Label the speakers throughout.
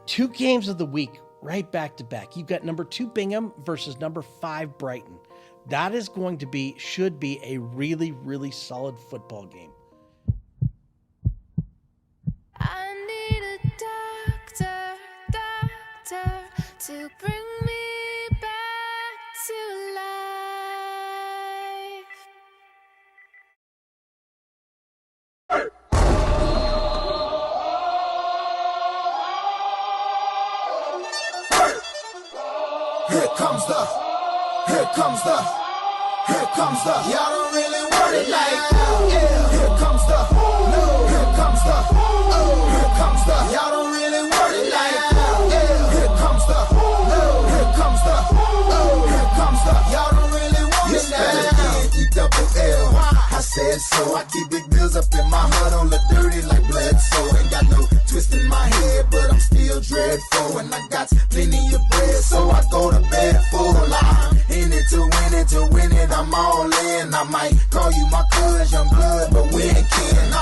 Speaker 1: Two games of the week right back to back. You've got number 2 Bingham versus number 5 Brighton. That is going to be, should be a really, really solid football game.
Speaker 2: I need a doctor to bring me back to life.
Speaker 3: Here comes the, y'all don't really want it like, yeah. Here comes the, here comes the, here comes the, y'all don't really want it like, yeah. Here comes the, here comes the, here comes the, y'all don't really want it like, E-double-L. I said so, I keep big bills up in my hood on the dirty like blood, so ain't got no twist in my head, but I'm still dreadful, and I got plenty of bread, so I go to bed full. I'm in it to win it, I'm all in. I might call you my cuz, young blood, but we ain't kin.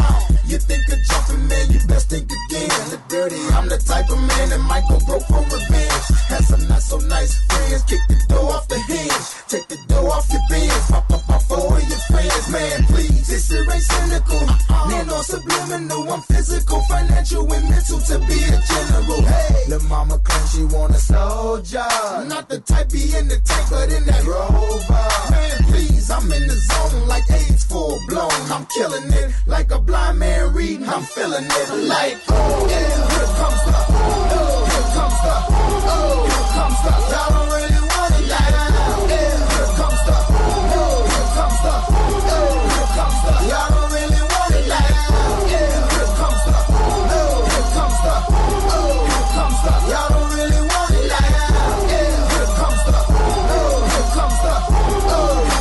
Speaker 3: You think of jumping, man, you best think again. The dirty, I'm the type of man that might go broke for revenge. Had some not so nice friends, kick the door off the hinge, take the door off your bins, pop for your fans, man, please. This shit ain't cynical, man, no subliminal. I'm physical, financial, and mental to be a general. Hey, the mama claims she want a soldier, not the type be in the tank, but in that Rover. Man, please, I'm in the zone like AIDS full blown. I'm killing it like a blind man reading. I'm feeling it like, oh yeah, here comes the, here comes the, here comes the. Y'all don't really want it like, yeah, here comes the, here comes the, here comes the. Y'all don't really want it like, yeah, here comes the, here comes the, here comes the. Y'all don't really want it like, yeah, here comes the, here comes the, here comes the.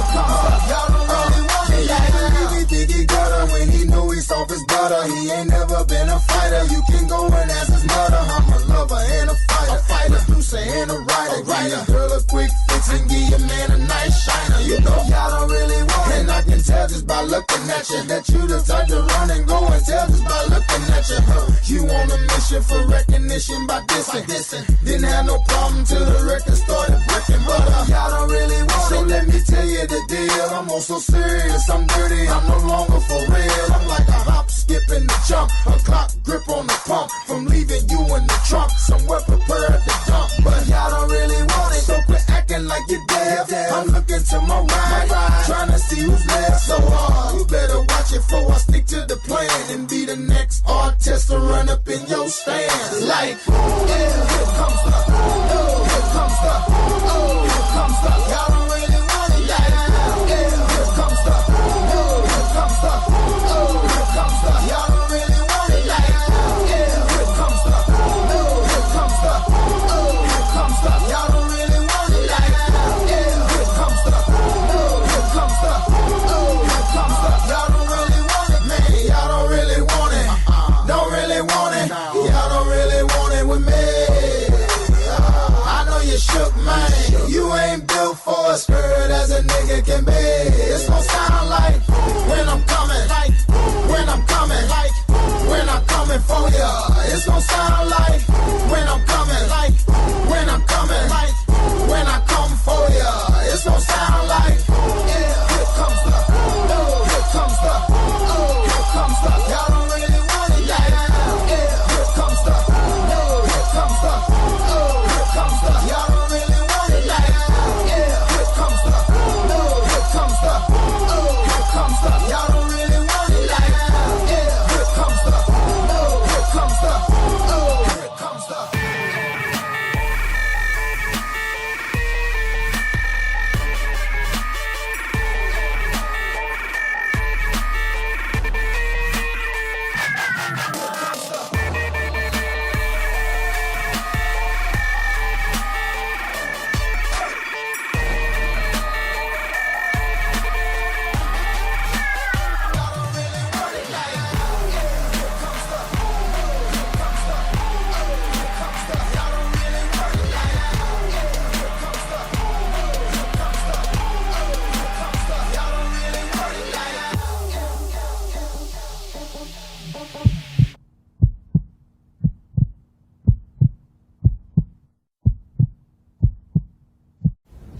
Speaker 3: Y'all don't really want it like, he think he got her when he know he's off his butter. He ain't never been a fighter. You can go and ask his mother. I'm a lover and a fighter, producer and a writer. Give your girl a quick fix and give your man a nice shiner. You know y'all don't really want it, and I can tell just by looking at you that you the type to run and go and tell just by looking at you. You on a mission for recognition by dissing. Didn't have no problem till the record started breaking, but y'all don't really want it. So let me tell you the deal. I'm also serious, I'm dirty, I'm no longer for real. I'm like a hop, skip, and a jump, a clock grip on the pump, from leaving you in the trunk, somewhere prepared to dump. But y'all don't really want it, so quit acting like you're deaf. I'm looking to my right, trying to see who's left. So you better watch it before I stick to the plan and be the next artist to run up in your stand. Like, yeah, here comes the, here comes the, here comes the. Y'all don't really want it like, yeah, here comes the, here comes the, here comes the. Y'all don't really want it like, yeah, here comes the, here comes the, here comes the. Y'all don't really want it like, yeah, here comes the, here comes the, here comes the. Y'all don't really want it, man. Y'all don't really want it. Don't really want it. Y'all don't really want it with me. I know you shook, man. You ain't built for a skirt as a nigga can be. It's gon' sound like when I'm coming, like when I'm coming, like when I'm coming for ya. It's gon' sound like when I'm coming, like when I'm coming, like when I come for ya. It's gon' sound like, yeah, here comes the, here comes the, here comes the. Y'all don't really want it like, yeah, here comes the, here comes the, here comes the. Y'all don't really want it like, yeah, here comes the, here comes the, here comes the. Y'all don't really want it like, yeah, here comes the, here comes the, here comes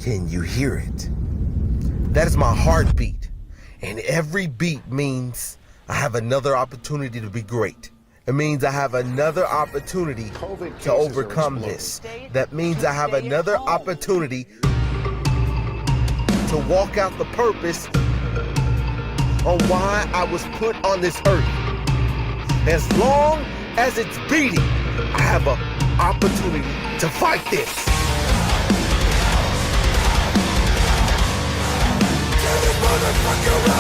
Speaker 4: Can you hear it? That is my heartbeat. And every beat means I have another opportunity to be great. It means I have another opportunity to overcome this. That means I have another opportunity to walk out the purpose on why I was put on this earth. As long as it's beating, I have an opportunity to fight this. Motherfucker,